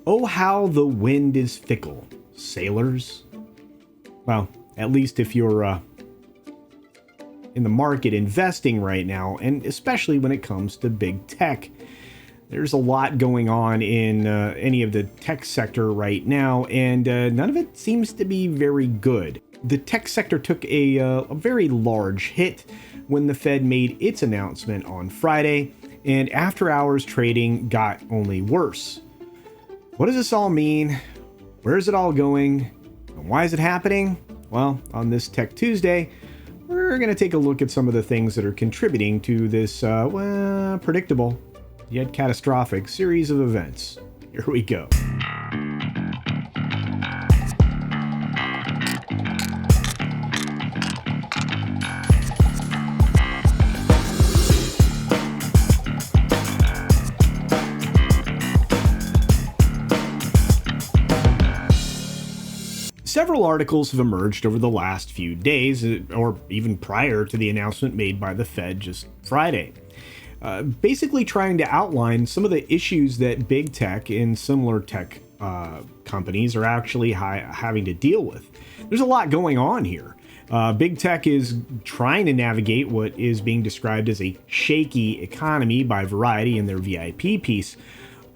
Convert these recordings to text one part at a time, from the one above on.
Oh, how the wind is fickle, sailors. Well, at least if you're in the market investing right now, and especially when it comes to big tech. There's a lot going on in any of the tech sector right now, and none of it seems to be very good. The tech sector took a very large hit when the Fed made its announcement on Friday, and after-hours trading got only worse. What does this all mean? Where is it all going? And why is it happening? Well, on this Tech Tuesday, we're going to take a look at some of the things that are contributing to this, predictable yet catastrophic series of events. Here we go. Several articles have emerged over the last few days, or even prior to the announcement made by the Fed just Friday. Basically trying to outline some of the issues that big tech and similar tech companies are actually having to deal with. There's a lot going on here. Big tech is trying to navigate what is being described as a shaky economy by Variety in their VIP piece,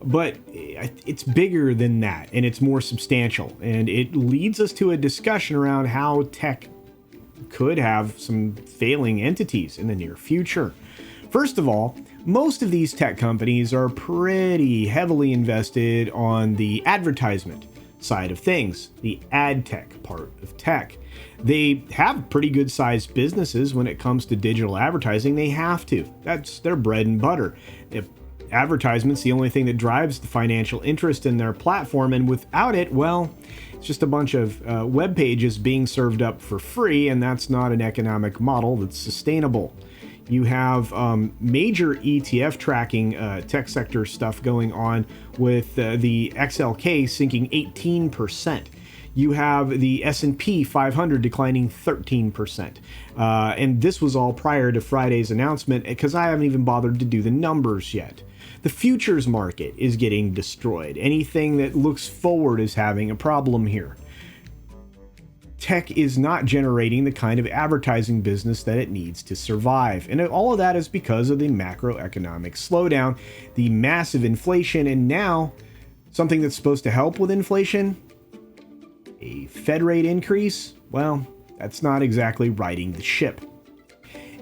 but it's bigger than that, and it's more substantial, and it leads us to a discussion around how tech could have some failing entities in the near future. First of all, most of these tech companies are pretty heavily invested on the advertisement side of things, the ad tech part of tech. They have pretty good sized businesses when it comes to digital advertising. They have to. That's their bread and butter. If advertisement's the only thing that drives the financial interest in their platform, and without it, well, it's just a bunch of web pages being served up for free, and that's not an economic model that's sustainable. You have major ETF tracking tech sector stuff going on with the XLK sinking 18%. You have the S&P 500 declining 13%. And this was all prior to Friday's announcement, because I haven't even bothered to do the numbers yet. The futures market is getting destroyed. Anything that looks forward is having a problem here. Tech is not generating the kind of advertising business that it needs to survive. And all of that is because of the macroeconomic slowdown, the massive inflation, and now something that's supposed to help with inflation, a Fed rate increase. Well, that's not exactly righting the ship.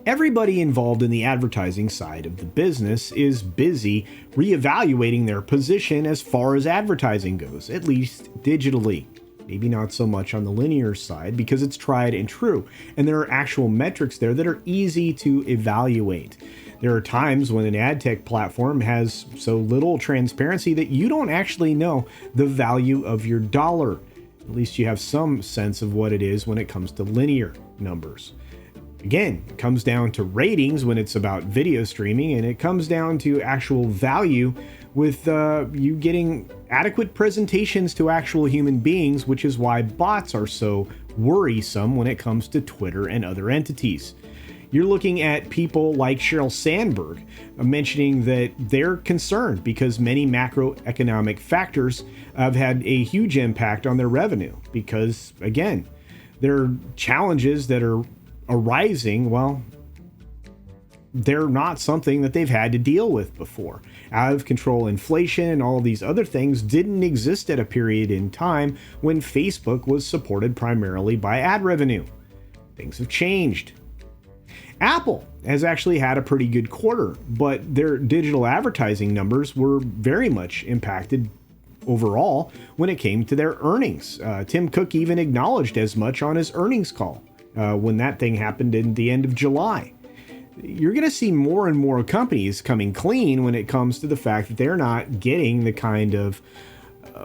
Everybody involved in the advertising side of the business is busy reevaluating their position as far as advertising goes, at least digitally. Maybe not so much on the linear side, because it's tried and true, and there are actual metrics there that are easy to evaluate. There are times when an ad tech platform has so little transparency that you don't actually know the value of your dollar. At least you have some sense of what it is when it comes to linear numbers. Again, it comes down to ratings when it's about video streaming, and it comes down to actual value with you getting adequate presentations to actual human beings, which is why bots are so worrisome when it comes to Twitter and other entities. You're looking at people like Sheryl Sandberg mentioning that they're concerned because many macroeconomic factors have had a huge impact on their revenue because, again, there are challenges that are arising. Well, they're not something that they've had to deal with before. Out of control inflation and all these other things didn't exist at a period in time when Facebook was supported primarily by ad revenue. Things have changed. Apple has actually had a pretty good quarter, but their digital advertising numbers were very much impacted overall when it came to their earnings. Tim Cook even acknowledged as much on his earnings call when that thing happened in the end of July. You're going to see more and more companies coming clean when it comes to the fact that they're not getting the kind of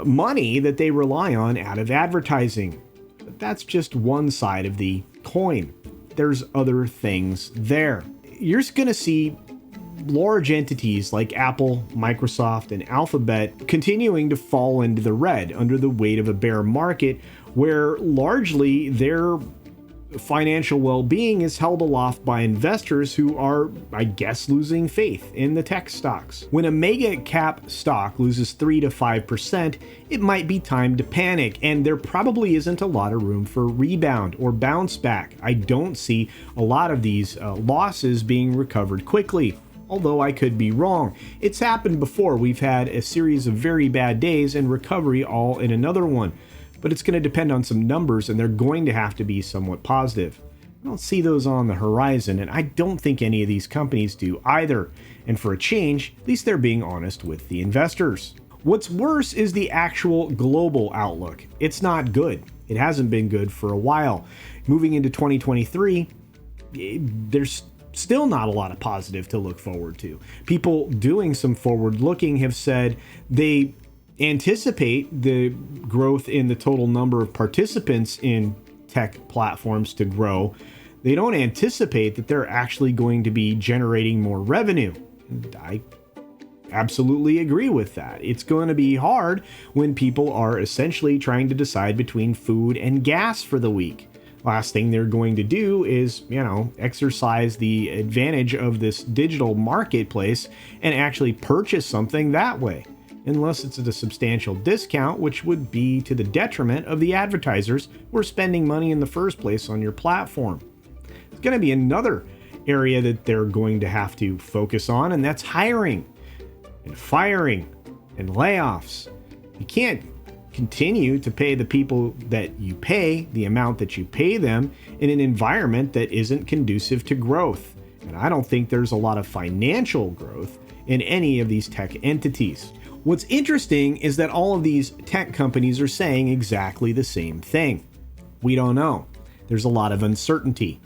money that they rely on out of advertising. But that's just one side of the coin. There's other things there. You're going to see large entities like Apple, Microsoft, and Alphabet continuing to fall into the red under the weight of a bear market where largely their financial well-being is held aloft by investors who are, I guess, losing faith in the tech stocks. When a mega cap stock loses 3 to 5%, it might be time to panic, and there probably isn't a lot of room for rebound or bounce back. I don't see a lot of these losses being recovered quickly, although I could be wrong. It's happened before. We've had a series of very bad days and recovery all in another one. But it's going to depend on some numbers, and they're going to have to be somewhat positive. I don't see those on the horizon, and I don't think any of these companies do either. And for a change, at least they're being honest with the investors. What's worse is the actual global outlook. It's not good. It hasn't been good for a while. Moving into 2023, there's still not a lot of positive to look forward to. People doing some forward looking have said they anticipate the growth in the total number of participants in tech platforms to grow. They don't anticipate that they're actually going to be generating more revenue. And I absolutely agree with that. It's going to be hard when people are essentially trying to decide between food and gas for the week. Last thing they're going to do is, exercise the advantage of this digital marketplace and actually purchase something that way. Unless it's at a substantial discount, which would be to the detriment of the advertisers who are spending money in the first place on your platform. It's going to be another area that they're going to have to focus on, and that's hiring and firing and layoffs. You can't continue to pay the people that you pay the amount that you pay them in an environment that isn't conducive to growth. And I don't think there's a lot of financial growth in any of these tech entities. What's interesting is that all of these tech companies are saying exactly the same thing. We don't know. There's a lot of uncertainty.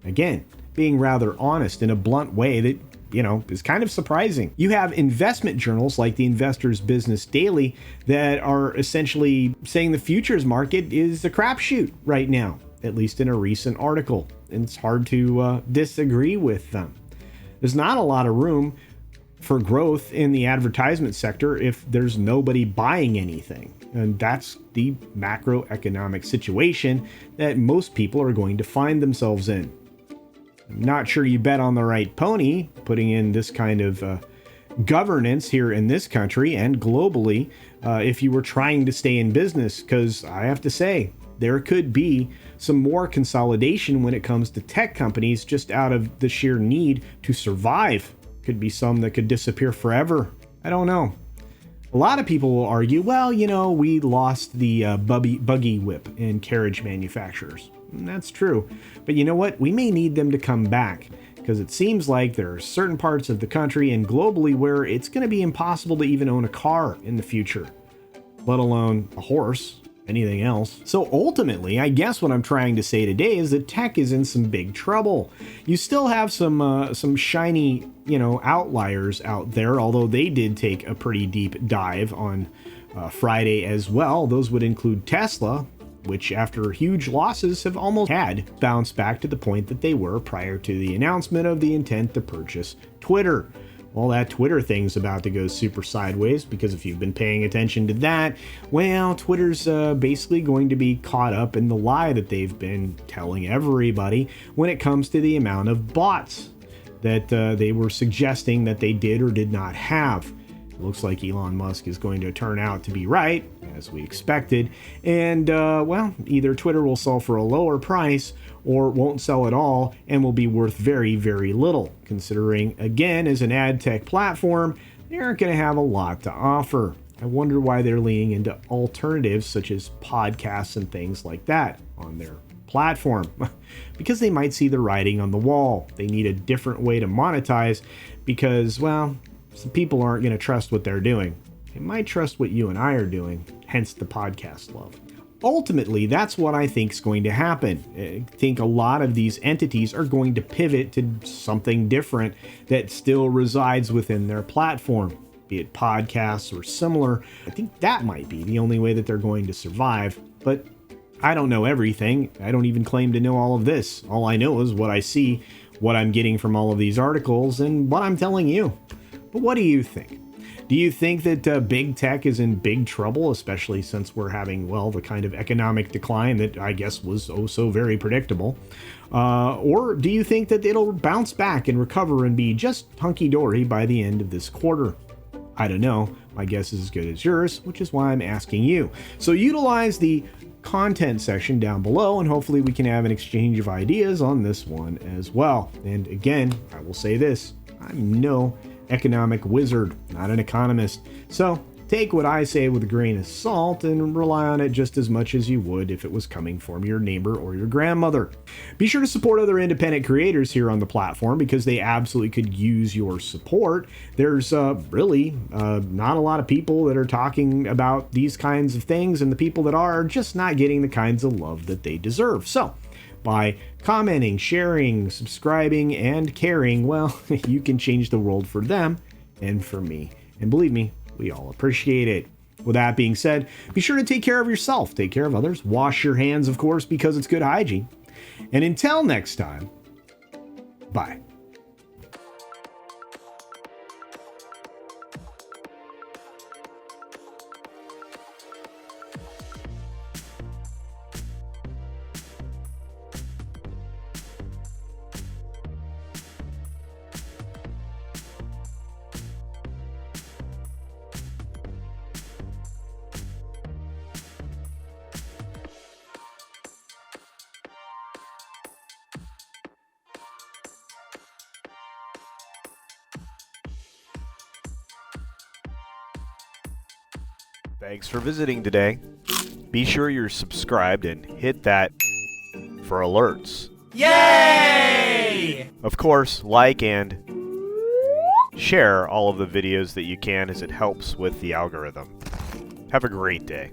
Again, being rather honest in a blunt way that, is kind of surprising. You have investment journals like the Investor's Business Daily that are essentially saying the futures market is a crapshoot right now, at least in a recent article. And it's hard to disagree with them. There's not a lot of room for growth in the advertisement sector if there's nobody buying anything. And that's the macroeconomic situation that most people are going to find themselves in. I'm not sure you bet on the right pony putting in this kind of governance here in this country and globally if you were trying to stay in business, because I have to say, there could be some more consolidation when it comes to tech companies just out of the sheer need to survive. Could be some that could disappear forever. I don't know. A lot of people will argue, well, we lost the buggy whip and carriage manufacturers. And that's true. But you know what? We may need them to come back, because it seems like there are certain parts of the country and globally where it's going to be impossible to even own a car in the future, let alone a horse, anything else. So ultimately, I guess what I'm trying to say today is that tech is in some big trouble. You still have some shiny, outliers out there, although they did take a pretty deep dive on Friday as well. Those would include Tesla, which after huge losses have almost had bounced back to the point that they were prior to the announcement of the intent to purchase Twitter. Well, that Twitter thing's about to go super sideways, because if you've been paying attention to that, well, Twitter's basically going to be caught up in the lie that they've been telling everybody when it comes to the amount of bots that they were suggesting that they did or did not have. It looks like Elon Musk is going to turn out to be right, as we expected, and either Twitter will sell for a lower price or won't sell at all and will be worth very, very little, considering, again, as an ad tech platform, they aren't going to have a lot to offer. I wonder why they're leaning into alternatives such as podcasts and things like that on their platform. Because they might see the writing on the wall. They need a different way to monetize because, some people aren't going to trust what they're doing. They might trust what you and I are doing, hence the podcast love. Ultimately, that's what I think is going to happen. I think a lot of these entities are going to pivot to something different that still resides within their platform, be it podcasts or similar. I think that might be the only way that they're going to survive, but I don't know everything. I don't even claim to know all of this. All I know is what I see, what I'm getting from all of these articles, and what I'm telling you. But what do you think? Do Do you think that big tech is in big trouble, especially since we're having, well, the kind of economic decline that I guess was oh so very predictable? Or do you think that it'll bounce back and recover and be just hunky-dory by the end of this quarter? I don't know. My guess is as good as yours, which is why I'm asking you. So utilize the content section down below, and hopefully we can have an exchange of ideas on this one as well. And again, I will say this: I'm no economic wizard, not an economist. So take what I say with a grain of salt and rely on it just as much as you would if it was coming from your neighbor or your grandmother. Be sure to support other independent creators here on the platform because they absolutely could use your support. There's really not a lot of people that are talking about these kinds of things, and the people that are just not getting the kinds of love that they deserve. So by commenting, sharing, subscribing, and caring, well, you can change the world for them and for me. And believe me, we all appreciate it. With that being said, be sure to take care of yourself, take care of others, wash your hands, of course, because it's good hygiene. And until next time, bye. Thanks for visiting today. Be sure you're subscribed and hit that for alerts. Yay! Of course, like and share all of the videos that you can, as it helps with the algorithm. Have a great day.